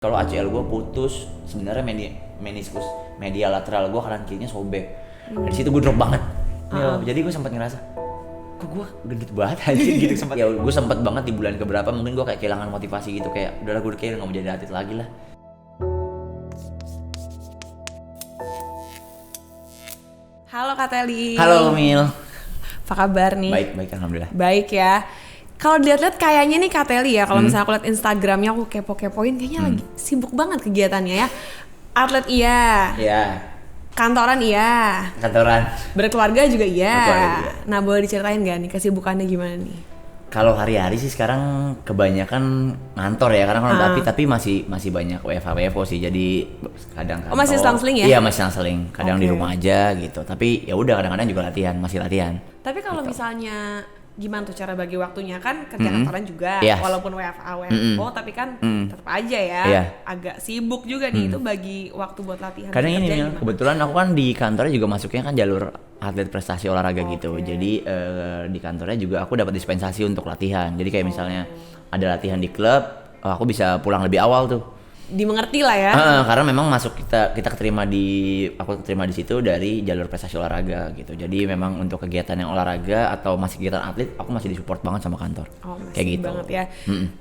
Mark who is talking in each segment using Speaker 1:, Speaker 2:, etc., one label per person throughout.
Speaker 1: Kalau ACL gue putus, sebenarnya meniskus medial lateral gue kanan kirinya sobek. Dari situ gue drop banget. Jadi gue sempat ngerasa, kok gue gendut banget anjir gitu sempat. Ya gue sempat banget di bulan keberapa mungkin gue kayak kehilangan motivasi gitu, kayak udahlah gue kayak nggak mau jadi atlet lagi lah.
Speaker 2: Halo Kak Teli.
Speaker 1: Halo Mil.
Speaker 2: Apa kabar nih?
Speaker 1: Baik alhamdulillah.
Speaker 2: Baik ya. Kalau dilihat-lihat kayaknya nih Kak Teli ya, kalau misalnya aku lihat Instagramnya aku kepo-kepoin kayaknya lagi sibuk banget kegiatannya ya. Atlet iya.
Speaker 1: Iya.
Speaker 2: Kantoran iya.
Speaker 1: Kantoran.
Speaker 2: Berkeluarga juga iya.
Speaker 1: Berkeluarga juga.
Speaker 2: Nah, boleh diceritain gak nih kesibukannya gimana nih?
Speaker 1: Kalau hari-hari sih sekarang kebanyakan ngantor ya, karena kalau tapi masih banyak WFO sih, jadi kadang kantor.
Speaker 2: Oh, masih selang-seling ya?
Speaker 1: Iya, masih selang-seling. Kadang di rumah aja gitu. Tapi ya udah kadang-kadang juga masih latihan.
Speaker 2: Tapi kalau
Speaker 1: gitu.
Speaker 2: misalnya gimana tuh cara bagi waktunya, kan kerja kantoran juga,
Speaker 1: Yes.
Speaker 2: walaupun WFO tapi kan tetap aja ya, agak sibuk juga nih, itu bagi waktu buat latihan.
Speaker 1: Karena ini
Speaker 2: kerja
Speaker 1: kebetulan aku kan di kantornya juga masuknya kan jalur atlet prestasi olahraga gitu. Jadi di kantornya juga aku dapat dispensasi untuk latihan. Jadi kayak misalnya ada latihan di klub, aku bisa pulang lebih awal tuh.
Speaker 2: Dimengerti lah ya.
Speaker 1: Karena memang masuk aku keterima di situ dari jalur prestasi olahraga gitu. Jadi memang untuk kegiatan yang olahraga atau masih kegiatan atlet, aku masih disupport banget sama kantor. Kayak gitu.
Speaker 2: Banget ya.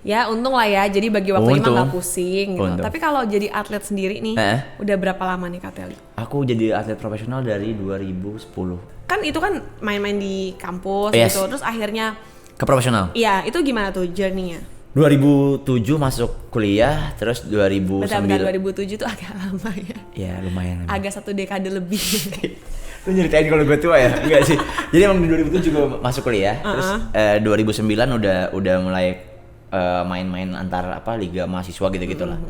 Speaker 2: Ya untung lah ya. Jadi bagi waktunya mah nggak pusing gitu.
Speaker 1: Untung.
Speaker 2: Tapi kalau jadi atlet sendiri nih, udah berapa lama nih Kak Teli?
Speaker 1: Aku jadi atlet profesional dari 2010.
Speaker 2: Kan itu kan main-main di kampus gitu. Terus akhirnya
Speaker 1: ke profesional.
Speaker 2: Iya, itu gimana tuh journey-nya?
Speaker 1: 2007 masuk kuliah, terus 2009.
Speaker 2: Bentar, 2007 tuh agak lama ya.
Speaker 1: Ya lumayan.
Speaker 2: Agak 1 dekade lebih.
Speaker 1: Lu nyeritain kalau gue tua ya? Enggak sih. Jadi emang di 2007 juga masuk kuliah. Terus 2009 udah mulai main-main antar liga mahasiswa gitu lah.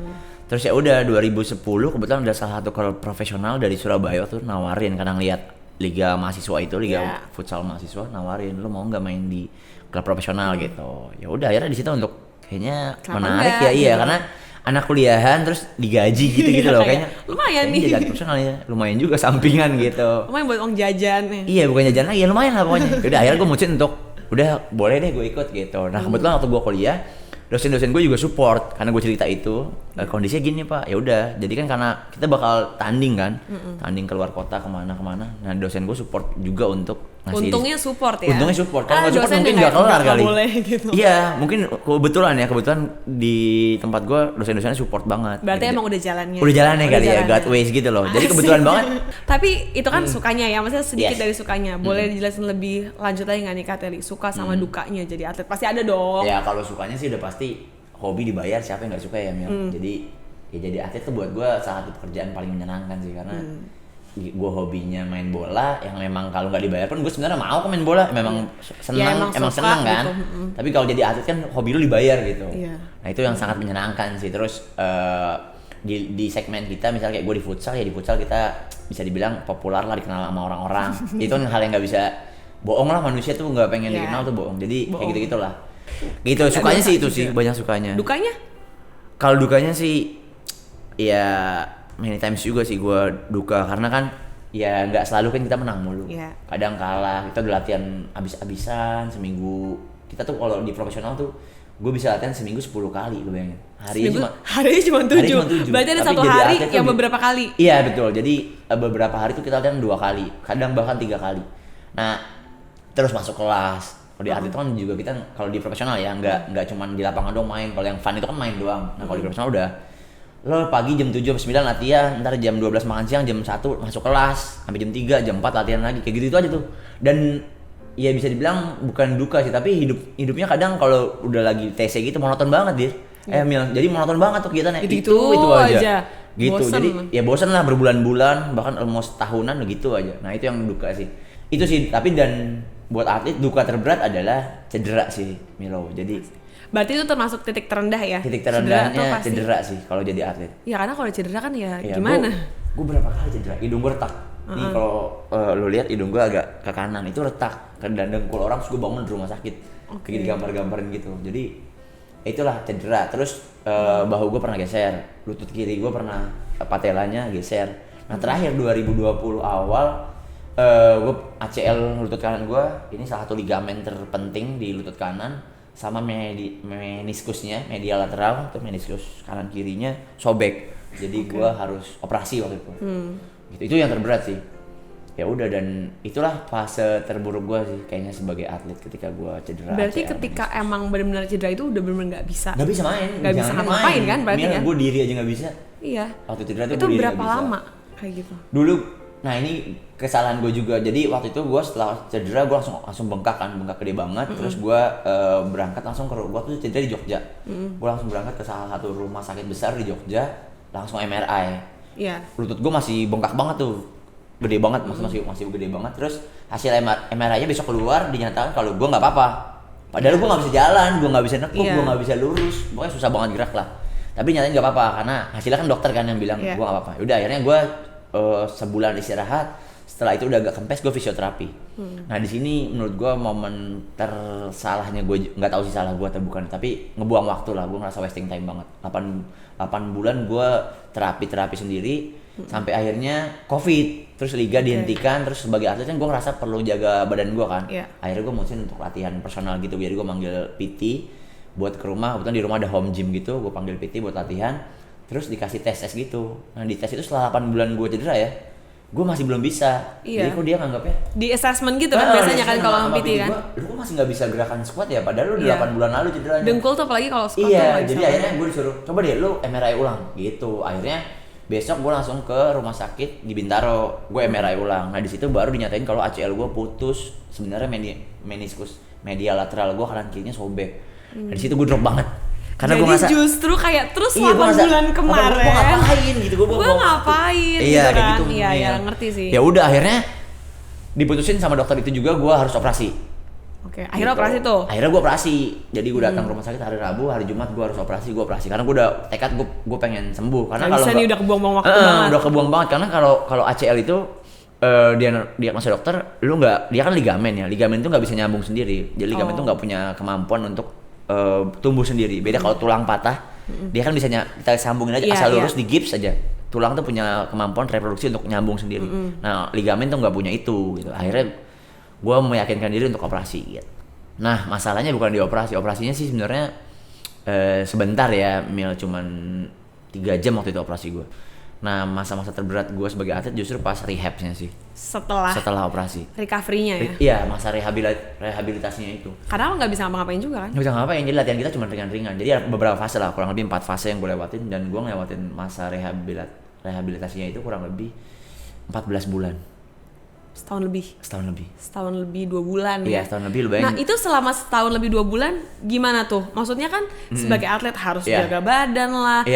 Speaker 1: Terus ya udah 2010 kebetulan ada salah satu klub profesional dari Surabaya tuh nawarin, kadang lihat liga mahasiswa itu, liga futsal mahasiswa, nawarin lu mau nggak main di klub profesional gitu. Ya udah akhirnya di situ untuk kayaknya menarik ya, iya karena anak kuliahan terus digaji gitu loh kayaknya.
Speaker 2: Lumayan nih.
Speaker 1: Jadi atlet profesional ya, lumayan juga sampingan gitu.
Speaker 2: Lumayan buat uang jajan ya.
Speaker 1: Iya bukan jajan lagi, ya lumayan lah pokoknya. Udah akhirnya gue mutusin untuk udah boleh deh gue ikut gitu. Nah kebetulan waktu gue kuliah dosen-dosen gue juga support karena gue cerita itu kondisinya gini pak, ya udah jadi kan karena kita bakal tanding kan, tanding keluar kota kemana. Nah dosen gue support juga untuk ngasih.
Speaker 2: Untungnya support ya.
Speaker 1: Untungnya support, kalau nggak support mungkin nggak kelar kali.
Speaker 2: Boleh, gitu.
Speaker 1: Iya mungkin kebetulan di tempat gue dosen-dosennya support banget.
Speaker 2: Berarti
Speaker 1: gitu.
Speaker 2: emang udah jalannya.
Speaker 1: Udah jalannya kali ya, God ways gitu loh. Jadi kebetulan banget.
Speaker 2: Tapi itu kan sukanya ya, maksudnya sedikit dari sukanya. Boleh dijelasin lebih lanjut lagi nggak nih Kak Teli? Suka sama dukanya jadi atlet pasti ada dong.
Speaker 1: Ya kalau sukanya sih udah pasti hobi dibayar, siapa yang nggak suka ya Mil. Jadi ya jadi atlet tuh buat gue salah satu pekerjaan paling menyenangkan sih karena gue hobinya main bola yang memang kalau nggak dibayar pun gue sebenarnya mau main bola, memang senang, emang senang kan. Gitu. Tapi kalau jadi atlet kan hobi lu dibayar gitu. Nah itu yang sangat menyenangkan sih. Terus di segmen kita misalnya kayak gue di futsal, ya di futsal kita bisa dibilang populer lah, dikenal sama orang-orang. Itu kan hal yang nggak bisa bohong lah, manusia tuh nggak pengen dikenal tuh bohong. Jadi kayak gitu-gitulah. Gitu sukanya sih itu juga. Sih banyak sukanya.
Speaker 2: Dukanya?
Speaker 1: Kalau dukanya sih ya many times juga sih gue duka karena kan ya nggak selalu kan kita menang mulu. Kadang kalah, kita udah latihan abis-abisan seminggu. Kita tuh kalau di profesional tuh gue bisa latihan seminggu 10 kali, lu bayangin.
Speaker 2: Harinya cuma 7. Berarti ada satu hari yang beberapa kali.
Speaker 1: Iya betul. Jadi beberapa hari tuh kita latihan 2 kali, kadang bahkan 3 kali. Nah terus masuk kelas. Kalau di atlet kan juga kita kalau di profesional ya nggak cuma di lapangan doang main. Kalau yang fun itu kan main doang. Nah kalau di profesional udah lo pagi jam 7 sampai 9 latihan, ntar jam 12 makan siang, jam 1 masuk kelas, sampai jam 3, jam 4 latihan lagi, kayak gitu itu aja tuh. Dan ya bisa dibilang bukan duka sih, tapi hidupnya kadang kalau udah lagi TC gitu monoton banget dia. Mil, jadi monoton banget tuh kegiatannya. Itu aja. Gitu. Bosen. Jadi ya bosan lah berbulan-bulan, bahkan almost tahunan gitu aja. Nah, itu yang duka sih. Itu sih, tapi dan buat atlet duka terberat adalah cedera sih, Milo. Jadi
Speaker 2: berarti itu termasuk titik terendah ya?
Speaker 1: Titik terendahnya cedera sih kalau jadi atlet.
Speaker 2: Ya karena kalau cedera kan ya gimana?
Speaker 1: Gue berapa kali cedera, hidung gue retak. Nih kalau lu lihat hidung gue agak ke kanan, itu retak. Dan dengkul orang terus gue bangun di rumah sakit. Kayak digambar-gambarin gitu. Jadi itulah cedera. Terus bahu gue pernah geser, lutut kiri gue pernah patelanya geser. Nah terakhir 2020 awal gue ACL lutut kanan gue, ini salah satu ligamen terpenting di lutut kanan. sama meniskusnya, medial lateral atau meniskus kanan kirinya sobek. Jadi gue harus operasi waktu itu. Gitu. Itu yang terberat sih. Ya udah, dan itulah fase terburuk gue sih kayaknya sebagai atlet ketika gue cedera.
Speaker 2: Berarti ketika emang benar-benar cedera itu udah benar-benar nggak bisa
Speaker 1: main,
Speaker 2: nggak bisa ngapain kan berarti kan?
Speaker 1: Gue diri aja nggak bisa.
Speaker 2: Iya.
Speaker 1: Waktu cedera
Speaker 2: itu
Speaker 1: gue diri
Speaker 2: berapa
Speaker 1: nggak bisa.
Speaker 2: lama kayak gitu?
Speaker 1: Dulu, nah ini kesalahan gue juga. Jadi waktu itu gue setelah cedera gue langsung bengkak gede banget. Terus gue berangkat langsung ke gue tuh cedera di Jogja. Gue langsung berangkat ke salah satu rumah sakit besar di Jogja, langsung MRI.
Speaker 2: Iya.
Speaker 1: Lutut gue masih bengkak banget tuh, gede banget, masih gede banget. Terus hasil MRI-nya besok keluar, dinyatakan kalau gue nggak apa-apa. Padahal gue nggak bisa jalan, gue nggak bisa nekuk, gue nggak bisa lurus, pokoknya susah banget gerak lah. Tapi nyatanya nggak apa-apa karena hasilnya kan dokter kan yang bilang gue nggak apa-apa. Udah akhirnya gue sebulan istirahat. Setelah itu udah agak kempes, gue fisioterapi. Nah di sini menurut gue momen tersalahnya gue, nggak tahu sih salah gue atau bukan, tapi ngebuang waktu lah. Gue ngerasa wasting time banget. 8 bulan gue terapi sendiri sampai akhirnya COVID, terus liga dihentikan. Terus sebagai atlet kan gue ngerasa perlu jaga badan gue kan. Akhirnya gue mutusin untuk latihan personal gitu. Jadi gue manggil PT buat ke rumah. Kebetulan di rumah ada home gym gitu, gue panggil PT buat latihan. Terus dikasih tes gitu. Nah di tes itu setelah 8 bulan gue cedera ya, gue masih belum bisa. Jadi kok dia nganggapnya
Speaker 2: di assessment gitu kan biasanya kan kalau sama PT kan.
Speaker 1: Lu masih nggak bisa gerakan squat ya, padahal lu 8 bulan lalu cederanya.
Speaker 2: Dengkul tuh apalagi kalau squat tuh
Speaker 1: iya, jadi akhirnya gue disuruh coba deh lu MRI ulang gitu. Akhirnya besok gue langsung ke rumah sakit di Bintaro, gue MRI ulang. Nah di situ baru dinyatain kalau ACL gue putus. Sebenarnya meniskus medial lateral gue kanan kirinya sobek. Nah di situ gue drop banget. Karena
Speaker 2: jadi
Speaker 1: gue ngerasa
Speaker 2: justru kayak terus 8 bulan kemarin
Speaker 1: gue ngapain gitu, gue
Speaker 2: ngapain
Speaker 1: iya,
Speaker 2: gitu
Speaker 1: kayak
Speaker 2: kan.
Speaker 1: gitu,
Speaker 2: Iya ngerti sih.
Speaker 1: Ya udah akhirnya diputusin sama dokter itu juga gue harus operasi.
Speaker 2: Oke, akhirnya
Speaker 1: gitu.
Speaker 2: operasi tuh.
Speaker 1: Akhirnya gue operasi. Jadi gue datang ke rumah sakit hari Rabu, hari Jumat gue harus operasi, karena gue udah tekad gue pengen sembuh. Karena kalau
Speaker 2: udah kebuang-buang waktu banget.
Speaker 1: Udah kebuang banget karena kalau ACL itu dia masih dokter, dia kan ligamen itu nggak bisa nyambung sendiri. Jadi ligamen itu nggak punya kemampuan untuk tumbuh sendiri. Beda kalau tulang patah, dia kan bisa kita sambungin aja asal lurus di gips aja. Tulang tuh punya kemampuan reproduksi untuk nyambung sendiri. Nah ligamen tuh nggak punya itu gitu. Akhirnya gue meyakinkan diri untuk operasi gitu. Nah masalahnya bukan di operasinya sih sebenarnya sebentar ya, cuman 3 jam waktu itu operasi gue. Nah masa-masa terberat gue sebagai atlet justru pas rehabnya sih. Setelah operasi.
Speaker 2: Recovery-nya ya?
Speaker 1: Iya, masa rehabilitasinya itu.
Speaker 2: Karena lo nggak bisa ngapa-ngapain juga kan?
Speaker 1: Nggak bisa ngapain, jadi latihan kita cuma ringan-ringan. Jadi ada beberapa fase lah, kurang lebih 4 fase yang gue lewatin. Dan gue ngelewatin masa rehabilitasinya itu kurang lebih 14 bulan.
Speaker 2: Setahun lebih 2 bulan
Speaker 1: ya? Iya, setahun lebih, lu bayangin.
Speaker 2: Nah itu selama setahun lebih 2 bulan gimana tuh? Maksudnya kan sebagai atlet harus jaga badan lah.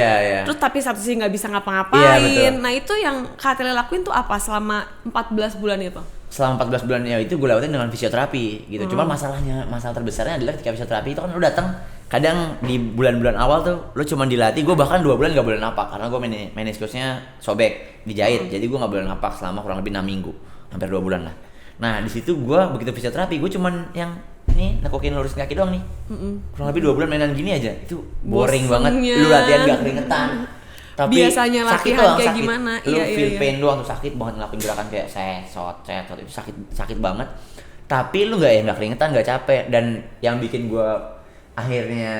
Speaker 2: Terus tapi satu sih nggak bisa ngapa-ngapain. Nah itu yang Kak Tele lakuin tuh apa selama 14 bulan itu?
Speaker 1: Selama 14 bulan itu gue lewatin dengan fisioterapi gitu. Cuma masalah terbesarnya adalah ketika fisioterapi itu kan lu datang kadang di bulan-bulan awal tuh lu cuma dilatih. Gue bahkan 2 bulan gak boleh napak karena gue meniskusnya sobek, dijahit. Jadi gue gak boleh napak selama kurang lebih 6 minggu, hampir 2 bulan lah. Nah di situ gue begitu fisioterapi gue cuman yang nih nekukin lurusin kaki doang nih. Kurang lebih 2 bulan mainan gini aja. Itu boring banget. Lu latihan gak keringetan. Tapi
Speaker 2: biasanya latihan kayak gimana?
Speaker 1: Lu feel pain doang tuh, sakit banget ngelakuin gerakan kayak set itu sakit banget. Tapi lu nggak keringetan, nggak capek. Dan yang bikin gue akhirnya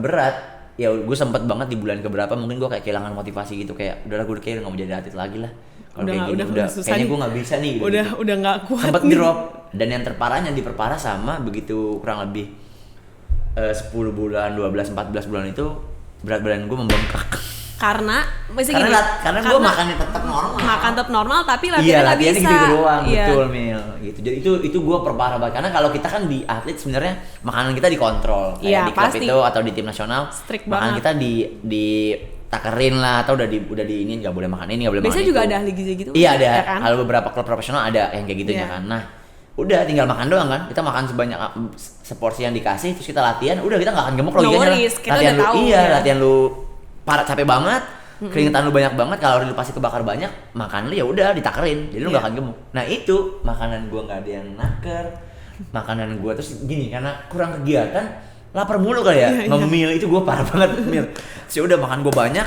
Speaker 1: berat, ya gue sempet banget di bulan keberapa mungkin gue kayak kehilangan motivasi gitu, kayak udahlah gue kayak nggak mau jadi atlet lagi lah. Kalau kayak gini udah kayaknya gue nggak bisa nih.
Speaker 2: Udah nggak kuat.
Speaker 1: Sempet drop. Dan yang terparahnya diperparah sama begitu kurang lebih 10 bulan, 12, 14 bulan itu berat badan gue membengkak.
Speaker 2: Karena
Speaker 1: gue makannya tetap normal
Speaker 2: tapi latihannya nggak bisa.
Speaker 1: Gitu doang. Betul Mil gitu. Jadi itu gue perparah banget karena kalau kita kan di atlet sebenarnya makanan kita dikontrol kayak di klub itu atau di tim nasional makanan kita di takerin lah atau udah di ini nggak boleh makan ini, nggak boleh makan itu.
Speaker 2: Biasanya juga ada ahli gizi gitu.
Speaker 1: Iya ada kan? Kalau beberapa klub profesional ada yang kayak gitunya kan. Nah udah tinggal makan doang kan, kita makan sebanyak seporsi yang dikasih terus kita latihan, udah kita nggak akan gemuk logikanya lah. Latihan lu parah capek banget, keringetan lu banyak banget, kalori lu pasti kebakar banyak, makan lu ya udah ditakerin, jadi lu nggak akan gemuk. Nah itu makanan gua nggak ada yang naker, makanan gua terus gini karena kurang kegiatan, lapar mulu kali ya, ngemil itu gua parah banget mil. Sih udah makan gua banyak,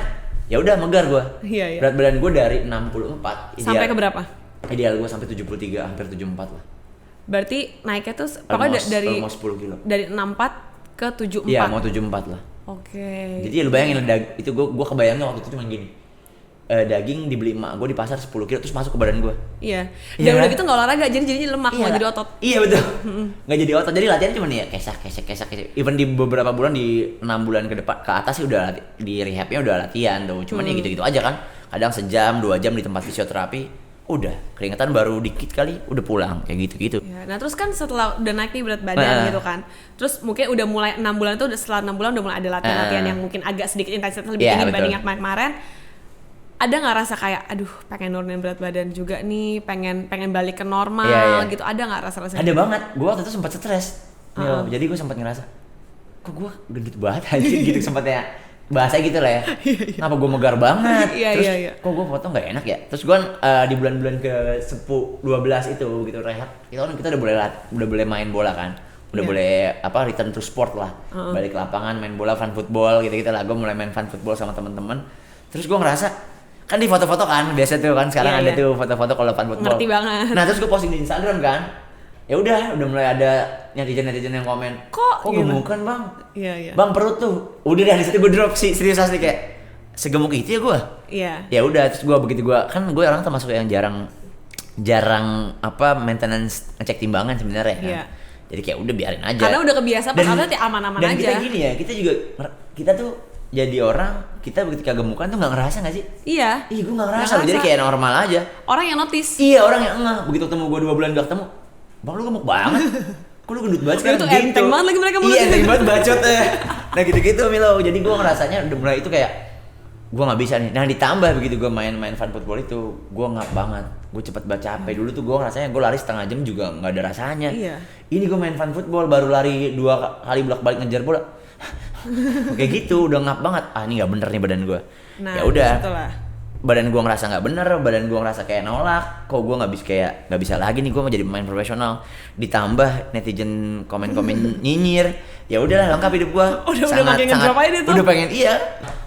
Speaker 1: ya udah megar gua. Berat badan gua dari 64
Speaker 2: sampai ke berapa?
Speaker 1: Ideal gua sampai 73, hampir 74 lah.
Speaker 2: Berarti naiknya tuh pokoknya dari
Speaker 1: 10 kilo.
Speaker 2: Dari 64 ke 74.
Speaker 1: Iya, mau 74 lah.
Speaker 2: Oke.
Speaker 1: Jadi lu bayangin itu gue kebayangnya waktu itu cuma gini. Daging dibeli emak gue di pasar 10 kilo terus masuk ke badan gue.
Speaker 2: Iya. Dan udah gitu nggak olahraga, jadinya lemak,
Speaker 1: iya,
Speaker 2: nggak jadi otot.
Speaker 1: Iya betul. Nggak jadi otot. Jadi latihan cuma nih ya kesek. Even di beberapa bulan, di 6 bulan ke depan ke atas sih udah di rehabnya udah latihan tuh. Cuman ya gitu-gitu aja kan. Kadang sejam 2 jam di tempat fisioterapi. Udah keringetan baru dikit kali udah pulang kayak gitu-gitu.
Speaker 2: Ya, nah terus kan setelah udah naik nih berat badan gitu kan, terus mungkin udah mulai 6 bulan itu setelah 6 bulan udah mulai ada latihan-latihan yang mungkin agak sedikit intensitas lebih tinggi dibanding yang kemarin. Ada nggak rasa kayak aduh pengen nurunin berat badan juga nih, pengen balik ke normal gitu, ada nggak rasa-rasa
Speaker 1: ada gitu? Banget, gue waktu itu sempat stres jadi gue sempat ngerasa kok gue gendut banget aja gitu sempatnya bahasa gitu lah ya. Kenapa gue megar banget terus kok gue foto nggak enak ya, terus gue di bulan-bulan ke 10-12 itu gitu rehab kita udah boleh main bola kan, udah boleh return to sport lah, balik ke lapangan main bola, fun football gitu lah. Gue mulai main fun football sama teman-teman, terus gue ngerasa kan di foto-foto kan biasa tuh kan sekarang ada tuh foto-foto kalau fun football.
Speaker 2: Ngerti banget.
Speaker 1: Nah terus gue posting di Instagram kan, ya udah mulai ada netizen yang komen kok gemukan bang, bang perut tuh, udah dari situ gue drop sih serius asli kayak segemuk itu ya gue. Ya udah terus gue begitu gue kan gue orang termasuk yang jarang maintenance ngecek timbangan sebenarnya kan. Jadi kayak udah biarin aja.
Speaker 2: Karena udah kebiasa padahal ya aman-aman aja.
Speaker 1: Dan kita gini ya, kita tuh jadi orang, kita ketika gemukan tuh nggak ngerasa nggak sih?
Speaker 2: Iya.
Speaker 1: Gue nggak ngerasa, jadi kayak normal aja.
Speaker 2: Orang yang notice.
Speaker 1: Iya, orang yang begitu ketemu gue 2 bulan gak ketemu, bang lu gemuk banget. Kok lu gendut banget sekarang?
Speaker 2: Itu enteng banget lagi mereka mulutnya.
Speaker 1: Iya, enteng banget bacot ya. Nah gitu-gitu Milo, jadi gue ngerasanya udah mulai itu kayak gue nggak bisa nih. Nah ditambah begitu gue main fun football itu, gue ngap banget. Gue cepet capek. Dulu tuh gue ngerasanya gue lari setengah jam juga nggak ada rasanya.
Speaker 2: Iya.
Speaker 1: Ini gue main fun football baru lari 2 kali bolak-balik ngejar bola. Kayak gitu udah ngap banget, ini nggak bener nih badan gue.
Speaker 2: Nah,
Speaker 1: ya udah badan gue ngerasa nggak bener, badan gue ngerasa kayak nolak, kok gue nggak bisa lagi nih gue mau jadi pemain profesional. Ditambah netizen komen nyinyir, ya udahlah lengkap hidup gue.
Speaker 2: udah makin ngedrop aja itu.
Speaker 1: Udah pengen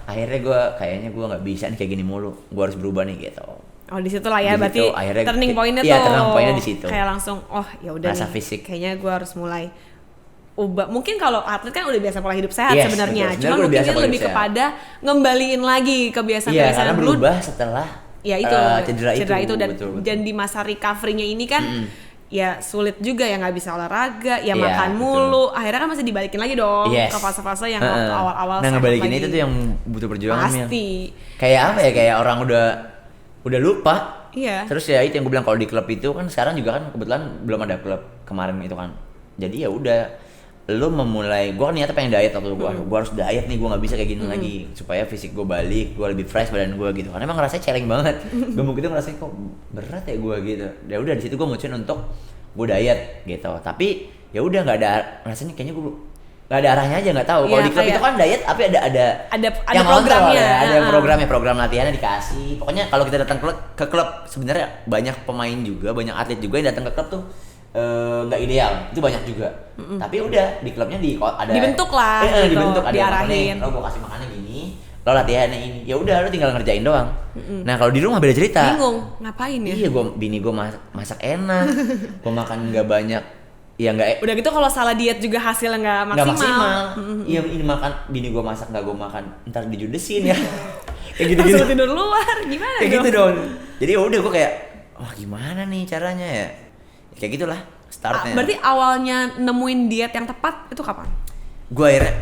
Speaker 1: akhirnya kayaknya gue nggak bisa nih kayak gini mulu, gue harus berubah nih gitu.
Speaker 2: Oh di situ lah ya, berarti turning point-nya tuh.
Speaker 1: Iya, turning point-nya di situ.
Speaker 2: Kayak langsung ya udah nih. Fisik. Kayaknya gue harus mulai ubah. Mungkin kalau atlet kan udah biasa pola hidup sehat sebenarnya. Cuma mungkin lebih kepada ngembaliin lagi kebiasaan-kebiasaan
Speaker 1: karena berubah setelah cedera itu dan
Speaker 2: betul. Di masa recovery-nya ini kan ya sulit juga ya, nggak bisa olahraga ya, makan mulu. Akhirnya kan masih dibalikin lagi dong ke fase-fase yang waktu awal-awal.
Speaker 1: Nah ngebalikin itu tuh yang butuh perjuangan.
Speaker 2: Pasti.
Speaker 1: Kayak apa ya, kayak orang udah lupa.
Speaker 2: Iya.
Speaker 1: Terus ya itu yang gue bilang, kalau di klub itu kan sekarang juga kan kebetulan belum ada klub kemarin itu kan. Jadi ya udah, lo memulai, gue kan niatnya pengen diet waktu gue harus diet nih, gue nggak bisa kayak gini lagi supaya fisik gue balik, gue lebih fresh badan gue gitu. Karena emang rasanya celeng banget, gemuk itu ngerasanya kok berat ya gue gitu. Ya udah di situ gue mutusin untuk gue diet gitu. Tapi ya udah nggak ada rasanya, kayaknya gue nggak ada arahnya aja, nggak tahu. Kalau di klub itu kan diet, tapi ada yang
Speaker 2: programnya
Speaker 1: ya, ada yang program latihannya dikasih. Pokoknya kalau kita datang ke klub sebenarnya banyak pemain juga, banyak atlet juga yang datang ke klub tuh nggak ideal, itu banyak juga. Tapi udah di klubnya ada
Speaker 2: dibentuk lah, gitu,
Speaker 1: dibentuk, ada
Speaker 2: diarahin.
Speaker 1: Lo gue kasih makannya gini, lo latihannya ini, ya udah lo tinggal ngerjain doang. Nah kalau di rumah beda cerita.
Speaker 2: Bingung ngapain ya?
Speaker 1: Iya, bini gue masak enak, gue makan nggak banyak. Ya nggak.
Speaker 2: Udah gitu kalau salah diet juga hasilnya nggak maksimal.
Speaker 1: Iya, ini makan bini gue masak nggak gue makan, ntar dijudesin ya. Kayak gitu.
Speaker 2: Langsung tidur luar, gimana?
Speaker 1: Kayak gitu dong. Jadi udah gue kayak, wah gimana nih caranya ya? Kayak gitulah startnya.
Speaker 2: Berarti awalnya nemuin diet yang tepat itu kapan?
Speaker 1: Gue akhirnya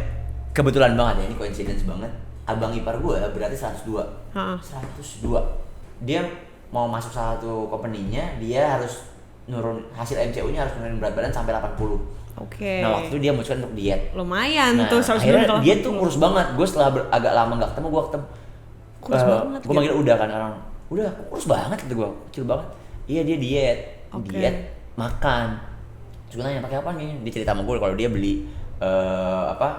Speaker 1: kebetulan banget ya, ini coincidence banget. Abang ipar gue berarti 102. 102. Dia mau masuk salah satu company-nya, dia harus nurun hasil MCU-nya, harus nurunin berat badan sampai 80.
Speaker 2: Oke.
Speaker 1: Nah waktu itu dia mutusin untuk diet.
Speaker 2: Lumayan tuh 102.
Speaker 1: Akhirnya dia tuh kurus banget. Gue setelah agak lama gak ketemu, gue ketemu.
Speaker 2: Kurus banget.
Speaker 1: Gue manggil udah kan orang. Udah kurus banget gitu gue, kecil banget. Iya dia diet. Diet makan. Terus gue nanya pakai apa nih? Dia cerita sama gue kalau dia beli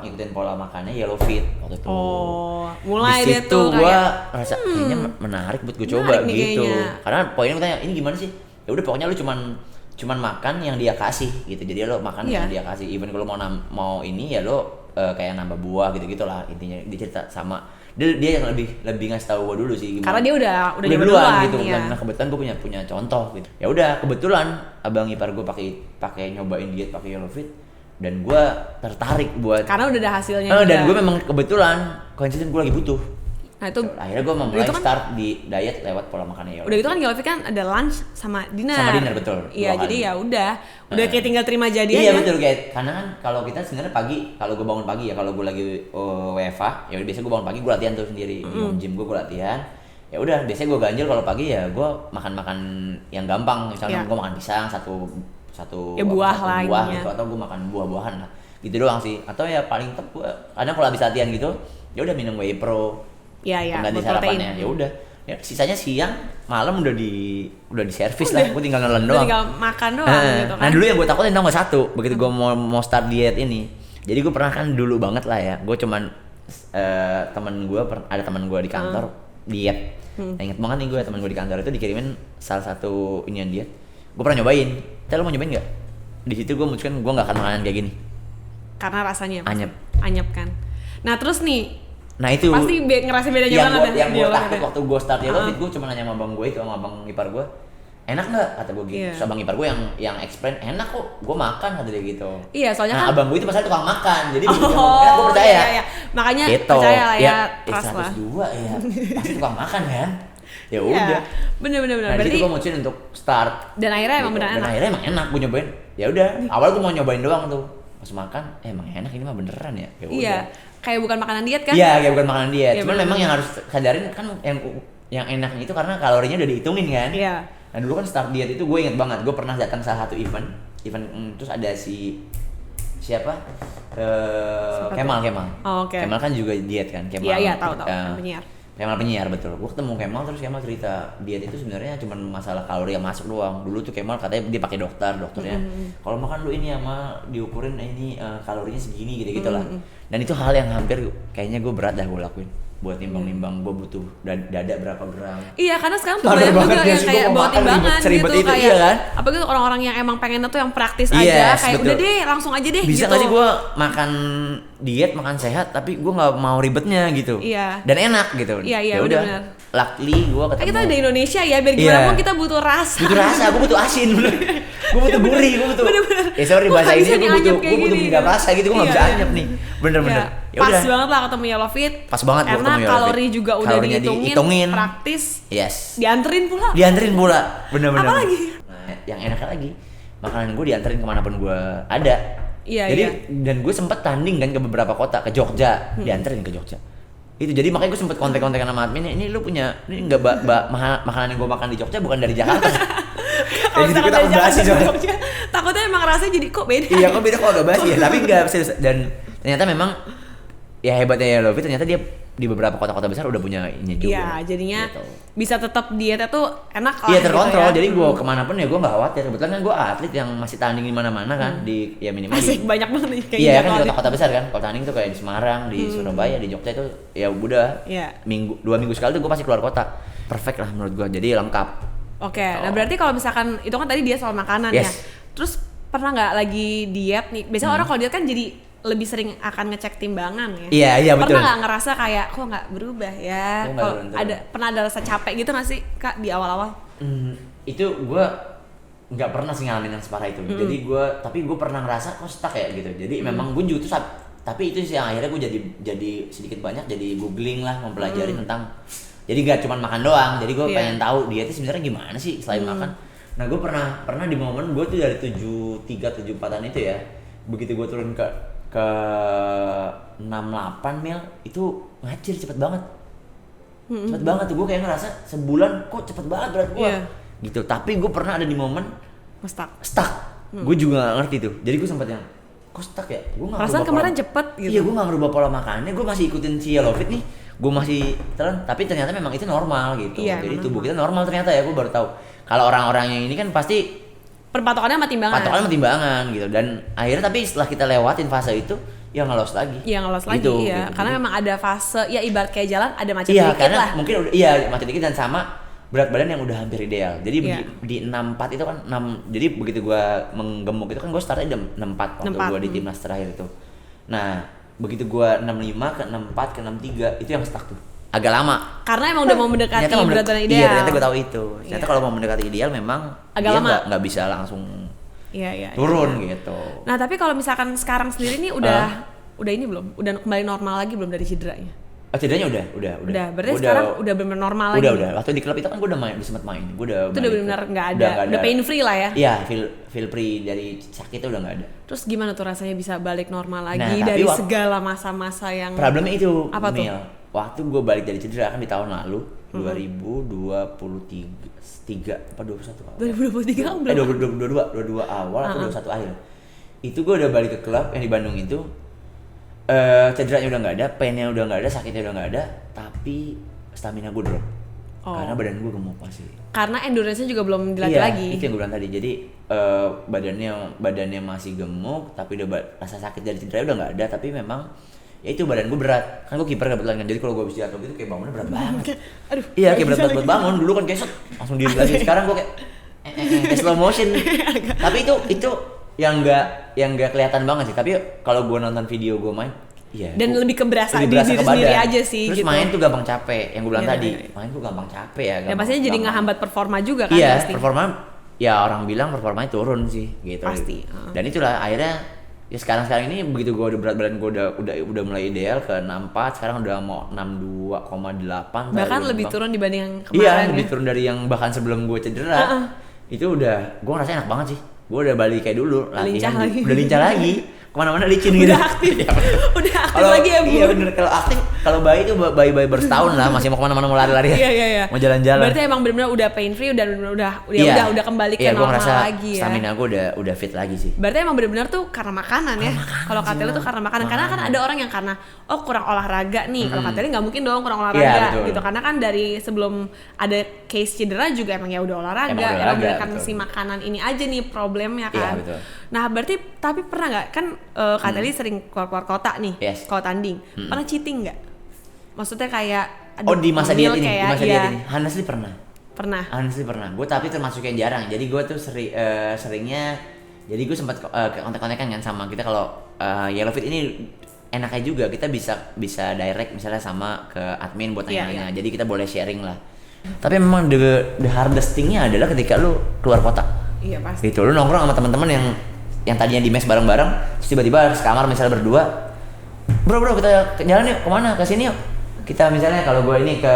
Speaker 1: ngikutin pola makannya Yellow Fit waktu itu.
Speaker 2: Oh, mulai
Speaker 1: di
Speaker 2: dia tuh
Speaker 1: gue rasa kayaknya menarik buat gue coba gitu.
Speaker 2: Kayaknya.
Speaker 1: Karena poinnya gue tanya, ini gimana sih? Ya udah pokoknya lu cuman makan yang dia kasih gitu. Jadi lo makan yang dia kasih. Even kalau mau ini ya lo kayak nambah buah gitu-gitulah intinya. Dia cerita sama dia yang lebih ngasih tahu gue dulu sih gimana.
Speaker 2: Karena dia udah
Speaker 1: duluan gitu
Speaker 2: iya.
Speaker 1: Nah kebetulan gue punya contoh gitu. Ya udah kebetulan abang ipar gue pakai nyobain diet pakai Yellow Fit. dan gue tertarik buat
Speaker 2: karena udah ada hasilnya
Speaker 1: dan gue memang kebetulan coincident gue lagi butuh.
Speaker 2: Nah itu
Speaker 1: akhirnya gue memulai kan, start di diet lewat pola makannya.
Speaker 2: Udah gitu kan Yellow Fit kan ada lunch sama dinner.
Speaker 1: Sama dinner betul.
Speaker 2: Iya jadi ya udah kayak tinggal terima jadi
Speaker 1: aja. Iya betul kayak karena kan kalau kita sebenarnya pagi kalau gue bangun pagi ya kalau gue lagi WFA ya biasa gue bangun pagi gue latihan tuh sendiri di gym gue latihan. Ya udah biasanya gue ganjil kalau pagi ya gue makan yang gampang misalnya gue makan pisang satu
Speaker 2: ya buah
Speaker 1: gitu atau gue makan buah-buahan lah gitu doang sih atau ya paling tetep gue kadang kalau habis latihan gitu ya udah minum whey pro pengganti sarapannya ya udah ya sisanya siang malam udah di servis lah gue tinggal nelen doang
Speaker 2: tinggal makan doang gitu kan.
Speaker 1: Nah dulu yang gue takutin tau gak satu begitu gue mau start diet ini jadi gue pernah kan dulu banget lah ya gue cuman ada teman gue di kantor diet inget banget nih gue teman gue di kantor itu dikirimin salah satu inian diet gue pernah nyobain. Lo mau nyobain nggak? Di situ gue mutuskan gue nggak akan makanan kayak gini.
Speaker 2: Karena rasanya
Speaker 1: anyep
Speaker 2: kan. Nah terus nih.
Speaker 1: Nah itu.
Speaker 2: Pasti ngerasa bedanya banget.
Speaker 1: Yang gue takut waktu gue start Yellow Fit gue cuma nanya sama abang gue itu sama abang ipar gue. Enak nggak? Kata gue gitu. Terus abang ipar gue yang explain enak kok. Gue makan kata dia gitu.
Speaker 2: Iya soalnya kan.
Speaker 1: Abang gue itu pasal tukang makan. Jadi enak gue percaya.
Speaker 2: Iya. Makanya
Speaker 1: gitu.
Speaker 2: Percaya lah ya. Trust lah.
Speaker 1: 102 ya. Pasti tukang makan kan. Ya udah.
Speaker 2: Bener.
Speaker 1: Nah
Speaker 2: berarti
Speaker 1: gue mutusin untuk start.
Speaker 2: Dan akhirnya emang beneran enak.
Speaker 1: Dan akhirnya emang enak gue nyobain. Ya udah. Awal gue mau nyobain doang tuh. Pas makan, emang enak ini mah beneran ya.
Speaker 2: Iya. Kayak bukan makanan diet kan?
Speaker 1: Iya, kayak bukan makanan diet. Cuman memang yang harus sadarin kan yang enak itu karena kalorinya udah dihitungin kan.
Speaker 2: Iya.
Speaker 1: Nah dulu kan start diet itu gue inget banget. Gue pernah datang salah satu event terus ada siapa? Kemal.
Speaker 2: Oh, okay.
Speaker 1: Kemal kan juga diet kan. Kemal.
Speaker 2: Iya tahu penyiar.
Speaker 1: Kemal penyiar betul. Gue ketemu Kemal terus Kemal cerita diet itu sebenarnya cuma masalah kalori yang masuk doang. Dulu tuh Kemal katanya dia pakai dokternya. Kalau makan lu ini sama diukurin ini kalorinya segini gitu lah. Dan itu hal yang hampir kayaknya gue berat dah gue lakuin. Buat nimbang-nimbang gue butuh dada berapa gram.
Speaker 2: Iya karena sekarang tuh banyak juga yang kayak bawa timbangan gitu
Speaker 1: itu, kayak kan?
Speaker 2: apa gitu orang-orang yang emang pengennya tuh yang praktis aja kayak betul. Udah deh langsung aja deh
Speaker 1: bisa
Speaker 2: gitu.
Speaker 1: Bisa gak sih gue makan diet makan sehat tapi gue nggak mau ribetnya gitu.
Speaker 2: Iya.
Speaker 1: Dan enak gitu.
Speaker 2: Iya
Speaker 1: ya udah. Luckily gue ketemu.
Speaker 2: Kita di Indonesia ya biar gimana pun kita butuh rasa.
Speaker 1: Gue butuh asin bener. Gue butuh gurih, gue butuh. Ya sorry bahasa ini gue butuh beda rasa gitu gue nggak bisa anyep nih. Bener.
Speaker 2: Pas banget lah ketemu Yellow Fit.
Speaker 1: Pas banget gue ketemu Yellow Fit.
Speaker 2: Kalori juga udah dihitungin, praktis.
Speaker 1: Yes.
Speaker 2: Dianterin pula.
Speaker 1: Bener.
Speaker 2: Apa lagi?
Speaker 1: Nah, yang enaknya lagi makanan gue dianterin kemanapun gue ada. Jadi dan gue sempet tanding kan ke beberapa kota, ke Jogja, dianterin ke Jogja. Itu jadi makanya gue sempet kontak-kontakan sama admin ini lu punya ini enggak makanan yang gue makan di Jogja bukan dari Jakarta.
Speaker 2: Kalau jadi gue takut basi soalnya. Takutnya emang rasanya jadi kok beda.
Speaker 1: Iya kok beda kok agak basi ya, tapi enggak serius. Dan ternyata memang ya hebatnya Yellow Fit ternyata dia di beberapa kota-kota besar udah punya ini juga.
Speaker 2: Iya, jadinya gitu. Bisa tetap dietnya tuh enak lah.
Speaker 1: Iya terkontrol, gitu ya. Jadi gue kemanapun ya gue nggak khawatir. Kebetulan kan gue atlet yang masih tanding di mana-mana kan, di ya minimal.
Speaker 2: Asik banyak banget nih kayak.
Speaker 1: Iya kan di kota-kota besar kan, kalau tanding tuh kayak di Semarang, di Surabaya, di Jogja itu ya udah. Iya. 2 minggu sekali tuh gue pasti keluar kota. Perfect lah menurut gue, jadi lengkap.
Speaker 2: Oke, nah berarti kalau misalkan itu kan tadi dia soal makanan ya. Terus pernah nggak lagi diet nih? Biasanya orang kalau diet kan jadi lebih sering akan ngecek timbangan ya.
Speaker 1: Iya betul.
Speaker 2: Pernah nggak ngerasa kayak kok nggak berubah ya? Kalau pernah ada rasa capek gitu nggak sih Kak di awal-awal?
Speaker 1: Itu gue nggak pernah sih ngalamin yang separah itu. Jadi tapi gue pernah ngerasa kok stuck ya gitu. Jadi memang gue juga tuh tapi itu sih yang akhirnya gue jadi sedikit banyak jadi googling lah mempelajari tentang. Jadi gak cuma makan doang. Jadi gue pengen tahu dietnya sebenarnya gimana sih selain makan. Nah gue pernah di momen gue tuh dari 73 74-an itu ya. Begitu gue turun ke 68 mil itu ngacir cepet banget. Cepet banget tuh gue kayak ngerasa sebulan kok cepet banget berat gue. Gitu. Tapi gue pernah ada di momen stuck. Gue juga gak ngerti tuh. Jadi gue sempet yang kok stuck ya? Gue gak
Speaker 2: perasaan kemarin cepet gitu.
Speaker 1: Iya gue gak ngerubah pola makannya. Gue masih ikutin si Yellow Fit nih. Gue masih telan. Tapi ternyata memang itu normal gitu.
Speaker 2: Iya,
Speaker 1: jadi tubuh kita normal ternyata ya. Gue baru tahu. Kalau orang-orang yang ini kan pasti
Speaker 2: patokannya sama timbangan
Speaker 1: gitu. Dan akhirnya tapi setelah kita lewatin fase itu ya ngelos lagi.
Speaker 2: Iya ngelos lagi gitu, iya. Gitu. Karena memang ada fase ya ibarat kayak jalan ada macet
Speaker 1: dikit
Speaker 2: karena
Speaker 1: lah. Mungkin udah macet dikit dan sama berat badan yang udah hampir ideal. Jadi di 64 itu kan 6. Jadi begitu gua menggemuk itu kan gua startnya di 64 waktu gua di timnas terakhir itu. Nah, begitu gua 65 ke 64 ke 63 itu yang stuck tuh. Agak lama.
Speaker 2: Karena emang udah mau mendekati berat badan ideal.
Speaker 1: Iya, ternyata gue tahu itu. Ternyata kalau mau mendekati ideal memang
Speaker 2: agak lama.
Speaker 1: Nggak bisa langsung turun gitu.
Speaker 2: Nah tapi kalau misalkan sekarang sendiri nih udah ini belum? Udah kembali normal lagi belum dari cederanya?
Speaker 1: Cederanya udah.
Speaker 2: Berarti sekarang udah benar normal lagi.
Speaker 1: Udah. Waktu di klub itu kan gue udah sempat main. Gue udah.
Speaker 2: Itu udah benar nggak ada. Udah pain free lah ya.
Speaker 1: Iya, feel free dari sakit itu udah nggak ada.
Speaker 2: Terus gimana tuh rasanya bisa balik normal lagi dari segala masa-masa yang.
Speaker 1: Problemnya itu.
Speaker 2: Apa tuh?
Speaker 1: Waktu gue balik dari cedera kan di tahun lalu 2023 apa 21
Speaker 2: awal.
Speaker 1: 2022 awal atau 21 akhir. Itu gue udah balik ke klub yang di Bandung itu. Cederanya udah nggak ada, painnya udah nggak ada, sakitnya udah nggak ada, tapi stamina gue drop. Karena badan gue gemuk masih.
Speaker 2: Karena endurance-nya juga belum dilatih lagi.
Speaker 1: Itu yang gue bilang tadi. Jadi badannya masih gemuk, tapi udah rasa sakit dari cedera udah nggak ada. Tapi memang ya itu badan gue berat. Kan gue kiper kebetulan kan. Jadi kalau gue habis jatuh gitu kayak bangunnya berat banget.
Speaker 2: Aduh.
Speaker 1: Iya kayak berat bangun. Dulu kan kayak langsung diri lagi. Sekarang gue kayak slow motion. Tapi itu yang nggak kelihatan banget sih. Tapi kalau gue nonton video gue main, iya.
Speaker 2: Dan lebih keberasa di diri sendiri aja sih.
Speaker 1: Terus
Speaker 2: gitu.
Speaker 1: main tuh gampang capek. Yang gue bilang tadi, main tuh gampang capek ya.
Speaker 2: Ya pastinya jadi ngehambat performa juga kan.
Speaker 1: Iya,
Speaker 2: pasti.
Speaker 1: Performa. Ya orang bilang performanya turun sih, gitu.
Speaker 2: Pasti.
Speaker 1: Dan itulah akhirnya. Ya sekarang ini begitu gue udah berat badan gue udah mulai ideal ke 64, sekarang udah mau 62,8.
Speaker 2: Bahkan lebih turun dibanding yang kemarin.
Speaker 1: Iya, lebih turun dari yang bahkan sebelum gue cedera. Itu udah, gue ngerasa enak banget sih. Gue udah balik kayak dulu, latihan udah lincah lagi, kemana-mana licin gitu.
Speaker 2: Udah aktif, udah aktif lagi ya Bu.
Speaker 1: Iya bener, kalau aktif, kalau bayi itu bayi bersetahun lah, masih mau kemana-mana mau lari-lari ya.
Speaker 2: Iya.
Speaker 1: Mau jalan-jalan.
Speaker 2: Berarti emang benar-benar udah pain free dan udah kembali ke normal lagi ya.
Speaker 1: Stamina gue udah fit lagi sih.
Speaker 2: Berarti emang benar-benar tuh karena makanan ya. Kalau Kateli tuh karena makanan. Karena kan ada orang yang karena kurang olahraga nih. Kalau Kateli nggak mungkin dong kurang olahraga gitu. Karena kan dari sebelum ada case cedera juga emang ya udah olahraga. Emang karena si makanan ini aja nih problemnya kan.
Speaker 1: Iya, betul.
Speaker 2: Nah berarti tapi pernah nggak kan Kateli sering keluar kota nih kalau tanding. Pernah cheating nggak? Maksudnya kayak
Speaker 1: di masa diet ini, diet ini. Honestly pernah. Honestly pernah. Gue tapi termasuk yang jarang. Jadi gue tuh seringnya. Jadi gue sempat kontak-kontakan kan sama kita kalau Yellow Fit ini enaknya juga kita bisa direct misalnya sama ke admin buat tanya-tanya. Jadi kita boleh sharing lah. Tapi memang the hardest thing-nya adalah ketika lu keluar kota.
Speaker 2: Iya pasti.
Speaker 1: Gitu, lu nongkrong sama teman-teman yang tadinya di mes bareng-bareng, terus tiba-tiba sekamar misalnya berdua. Bro, kita jalan yuk, kemana? Ke sini yuk. Kita misalnya kalau gue ini ke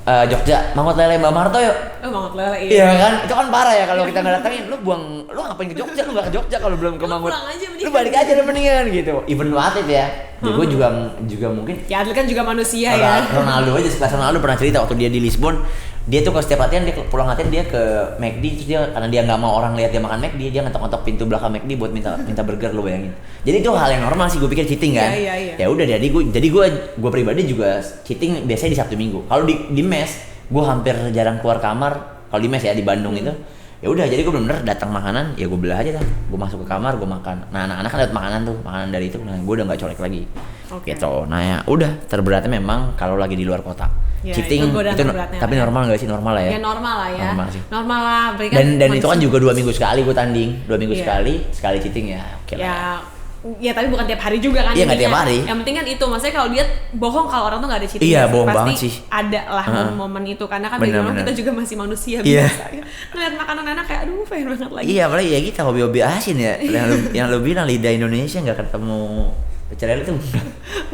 Speaker 1: Jogja, Mangut Lele Mbak Marto yuk.
Speaker 2: Mangut Lele iya.
Speaker 1: Iya kan? Itu kan parah ya kalau kita nggak datangin. Lu ngapain ke Jogja? Lu nggak ke Jogja kalau belum ke Mangut. Lu balik aja deh mendingan gitu. Even lu atlet ya. Ya gue juga mungkin.
Speaker 2: Ya atlet kan juga manusia ya.
Speaker 1: Ronaldo aja, sekelas Ronaldo pernah cerita waktu dia di Lisbon. Dia tuh kalau setiap latihan dia pulang latihan dia ke McD, terus dia karena dia nggak mau orang lihat dia makan McD, dia ngetok-ngetok pintu belakang McD buat minta burger, lo bayangin. Jadi itu hal yang normal sih, gue pikir cheating kan.
Speaker 2: Iya.
Speaker 1: Ya udah, jadi gue pribadi juga cheating biasanya di Sabtu Minggu. Kalau di mes, gue hampir jarang keluar kamar. Kalau di mes ya di Bandung itu, ya udah jadi gue bener-bener datang makanan, ya gue belah aja dah. Gue masuk ke kamar, gue makan. Nah anak-anak kan dapat makanan dari itu, nah gue udah nggak colek lagi. Gitu. Nah ya udah, terberatnya memang kalau lagi di luar kota.
Speaker 2: Ya,
Speaker 1: cheating itu tapi normal nggak sih? Normal lah ya.
Speaker 2: Ya normal lah ya.
Speaker 1: Normal
Speaker 2: lah.
Speaker 1: Dan itu kan juga 2 minggu sekali gue tanding, 2 minggu sekali cheating ya. Oke lah.
Speaker 2: Ya tapi bukan tiap hari juga kan.
Speaker 1: Iya nggak tiap hari.
Speaker 2: Yang penting kan itu, maksudnya kalau dia bohong kalau orang tuh nggak ada cheating.
Speaker 1: Iya bohong
Speaker 2: pasti
Speaker 1: banget sih.
Speaker 2: Ada lah momen itu karena kan bagaimana kita juga masih manusia biasa. Ngeliat makanan enak kayak aduh pengen banget lagi.
Speaker 1: Iya apalagi ya kita hobi asin ya. yang lu bilang lidah Indonesia nggak ketemu pecel lele tuh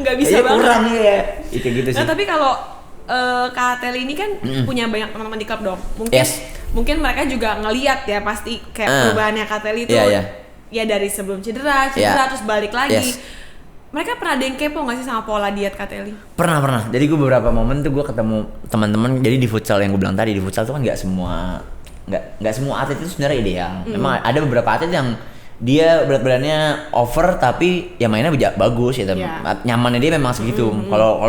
Speaker 2: nggak bisa banget.
Speaker 1: Kurang ya. Itu gitu sih.
Speaker 2: Nah tapi kalau Kak Teli ini kan punya banyak teman-teman di klub dong. Mungkin mereka juga ngeliat ya pasti kayak perubahannya Kak Teli itu. Ya dari sebelum cedera terus balik lagi. Mereka pernah ada yang kepo nggak sih sama pola diet Kak Teli? Pernah.
Speaker 1: Jadi gue beberapa momen tuh gue ketemu teman-teman. Jadi di futsal yang gue bilang tadi, di futsal tuh kan nggak semua atlet itu sebenarnya ideal. Memang ada beberapa atlet yang dia berat badannya over tapi ya mainnya bagus ya. Nyamannya dia memang segitu. Kalau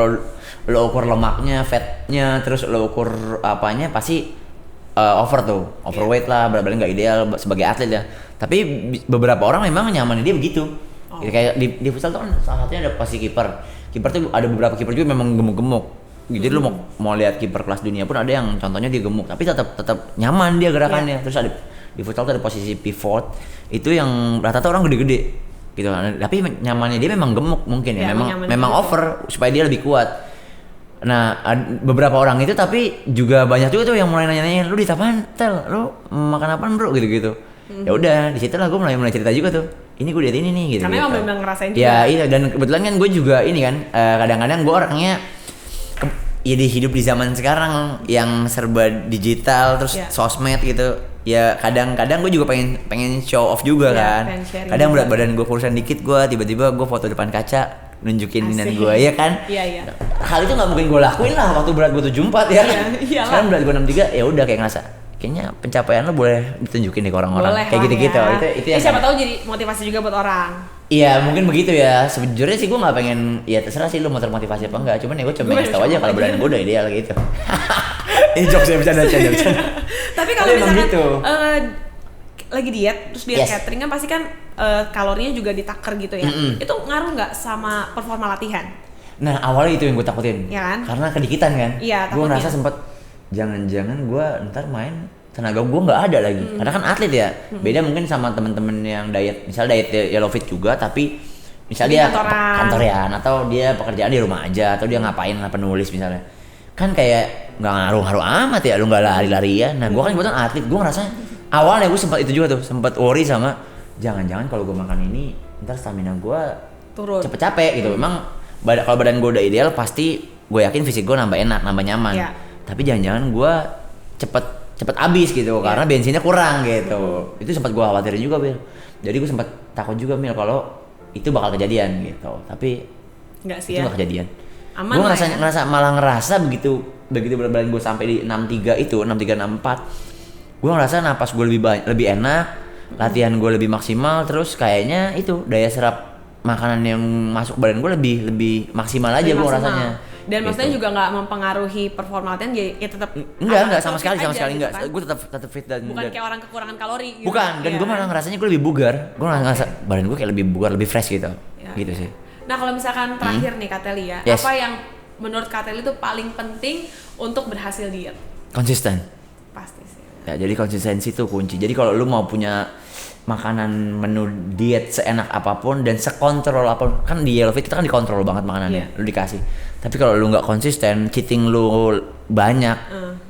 Speaker 1: lo ukur lemaknya, fatnya, terus lo ukur apanya pasti overweight lah, berat badan nggak ideal sebagai atlet ya. Tapi beberapa orang memang nyamannya dia begitu. Gitu, kayak di futsal tuh kan salah satunya ada posisi kiper. Kiper tuh ada beberapa kiper juga memang gemuk-gemuk. Jadi lu mau lihat kiper kelas dunia pun ada yang contohnya dia gemuk tapi tetap nyaman dia gerakannya. Terus ada di futsal tuh ada posisi pivot itu yang rata-rata orang gede-gede gitu. Tapi nyamannya dia memang gemuk mungkin ya memang over supaya dia lebih kuat. Nah, beberapa orang itu tapi juga banyak juga tuh yang mulai nanya-nanya, lu diet apaan, Tel? Lu makan apaan, bro? Gitu-gitu. Ya udah, di situ lah gue mulai cerita juga tuh. Ini gue diet ini nih gitu.
Speaker 2: Karena emang benar ngerasain juga.
Speaker 1: Ya iya, dan kebetulan kan gue juga ini kan kadang-kadang gue orangnya ya hidup di zaman sekarang yang serba digital terus sosmed gitu. Ya kadang-kadang gue juga pengen show off juga kan. Kadang berat badan gue kurusan dikit, gue tiba-tiba gue foto depan kaca nunjukin dan gue ya kan.
Speaker 2: Iya.
Speaker 1: Hal itu nggak mungkin gue lakuin lah waktu berat gue 74 ya. Iya, sekarang berat gue 63 ya udah kayak ngerasa kayaknya pencapaian lo boleh ditunjukin deh ke orang-orang. Boleh kayak gitu-gitu.
Speaker 2: Ya. Itu yang siapa tahu jadi motivasi juga buat orang.
Speaker 1: Iya mungkin begitu ya. Sejujurnya sih gue nggak pengen, ya terserah sih lo mau termotivasi apa enggak. Cuman ya gue coba ngasih tahu aja kalau badan gue udah ideal gitu. Ini jokesnya bercanda.
Speaker 2: Tapi kalau misalkan gitu. Lagi diet, terus diet catering kan pasti kan kalorinya juga ditaker gitu ya. Itu ngaruh nggak sama performa latihan?
Speaker 1: Nah awalnya itu yang gue takutin.
Speaker 2: Ya kan?
Speaker 1: Karena kedikitan kan.
Speaker 2: Iya.
Speaker 1: Gue ngerasa sempet jangan-jangan gue ntar main tenaga gue nggak ada lagi. Karena kan atlet ya. Beda mungkin sama temen-temen yang diet, misal diet Yellow Fit juga tapi misal dia kantoran atau dia pekerjaan di rumah aja atau dia ngapain lah penulis misalnya. Kan kayak nggak ngaruh amat ya lu nggak lari-larian. Nah gue kan kebetulan atlet, gue ngerasa awalnya gue sempat itu juga tuh, sempat worry sama jangan-jangan kalau gue makan ini ntar stamina gue turun cepet capek gitu. Memang kalau badan gue udah ideal pasti gue yakin fisik gue nambah enak, nambah nyaman. Tapi jangan-jangan gue cepet habis gitu karena bensinnya kurang gitu. Itu sempat gue khawatirin juga Bil. Jadi gue sempat takut juga Mil kalau itu bakal kejadian gitu. Tapi
Speaker 2: enggak sih
Speaker 1: itu
Speaker 2: ya.
Speaker 1: gak kejadian.
Speaker 2: Aman
Speaker 1: Gue malah ngerasa begitu berat badan gue sampai di 63 itu 63 64. Gue ngerasa napas gue lebih enak, latihan gue lebih maksimal, terus kayaknya itu daya serap makanan yang masuk badan gue lebih maksimal aja gue rasanya.
Speaker 2: Dan maksudnya juga nggak mempengaruhi performa latihan, ya tetap
Speaker 1: enggak sama sekali enggak. Kan? Gue tetap fit dan
Speaker 2: bukan kayak orang kekurangan kalori gitu.
Speaker 1: Bukan, dan gue malah ngerasanya gue lebih bugar. Gue ngerasa badan gue kayak lebih bugar, lebih fresh gitu. Gitu sih.
Speaker 2: Nah, kalau misalkan terakhir nih Kak Telly ya, apa yang menurut Kak Telly itu paling penting untuk berhasil diet?
Speaker 1: Konsisten.
Speaker 2: Pasti sih.
Speaker 1: Ya, jadi konsistensi itu kunci. Jadi kalau lu mau punya makanan menu diet seenak apapun dan sekontrol apapun, kan di Yellow Fit kita kan dikontrol banget makanannya, lu dikasih. Tapi kalau lu nggak konsisten, cheating lu banyak,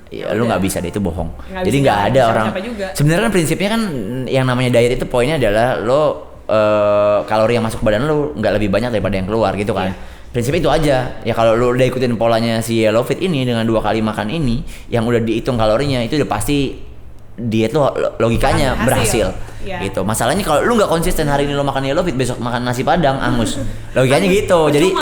Speaker 1: ya lu nggak bisa deh, itu bohong. Jadi nggak ada orang. Sebenarnya kan prinsipnya kan yang namanya diet itu poinnya adalah lo kalori yang masuk ke badan lu nggak lebih banyak daripada yang keluar gitu kan. Prinsipnya itu aja. Ya kalau lu udah ikutin polanya si Yellow Fit ini dengan 2 kali makan ini yang udah dihitung kalorinya, itu udah pasti diet lo logikanya berhasil. Gitu. Masalahnya kalau lu nggak konsisten, hari ini lo makan Yellow Fit, besok makan nasi padang angus. Logikanya gitu. Jadi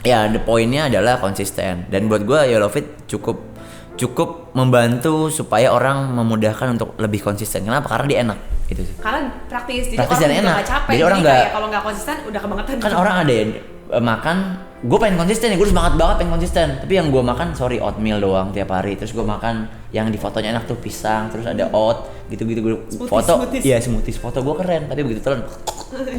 Speaker 1: ya the pointnya adalah konsisten. Dan buat gue Yellow Fit cukup membantu supaya orang memudahkan untuk lebih konsisten. Kenapa? Karena dia enak. Itu sih.
Speaker 2: Karena praktis. Jadi
Speaker 1: praktis
Speaker 2: orang
Speaker 1: dan enak.
Speaker 2: Gak capek.
Speaker 1: Jadi orang nggak,
Speaker 2: kalau nggak konsisten udah kebangetan.
Speaker 1: Kan orang ada ya makan, gue pengen konsisten ya, gue semangat banget pengen konsisten, tapi yang gue makan oatmeal doang tiap hari. Terus gue makan yang di fotonya enak tuh pisang, terus ada oat gitu-gitu. Gue foto, iya smoothies, foto gue keren, tapi begitu telan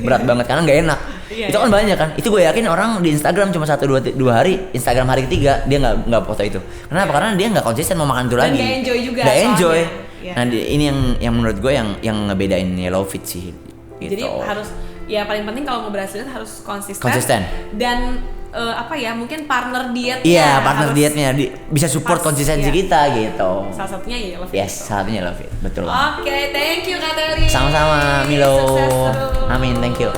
Speaker 1: berat banget karena nggak enak. Itu kan banyak kan, itu gue yakin orang di Instagram cuma 1-2 hari, Instagram hari ketiga dia nggak foto itu. Kenapa? Karena dia nggak konsisten mau makan itu lagi.
Speaker 2: Dan nggak enjoy juga.
Speaker 1: Nggak enjoy. Nah ini yang menurut gue yang ngebedain Yellow Fit sih. Gitu.
Speaker 2: Jadi harus, ya paling penting kalau mau berhasil harus konsisten. Dan mungkin partner dietnya.
Speaker 1: Iya, partner dietnya bisa support konsistensi kita gitu.
Speaker 2: Salah satunya Yellow Fit.
Speaker 1: Yes, salah satunya Yellow Fit. Betul.
Speaker 2: Oke, thank you Kak Telly.
Speaker 1: Sama-sama Milo. Amin, thank you.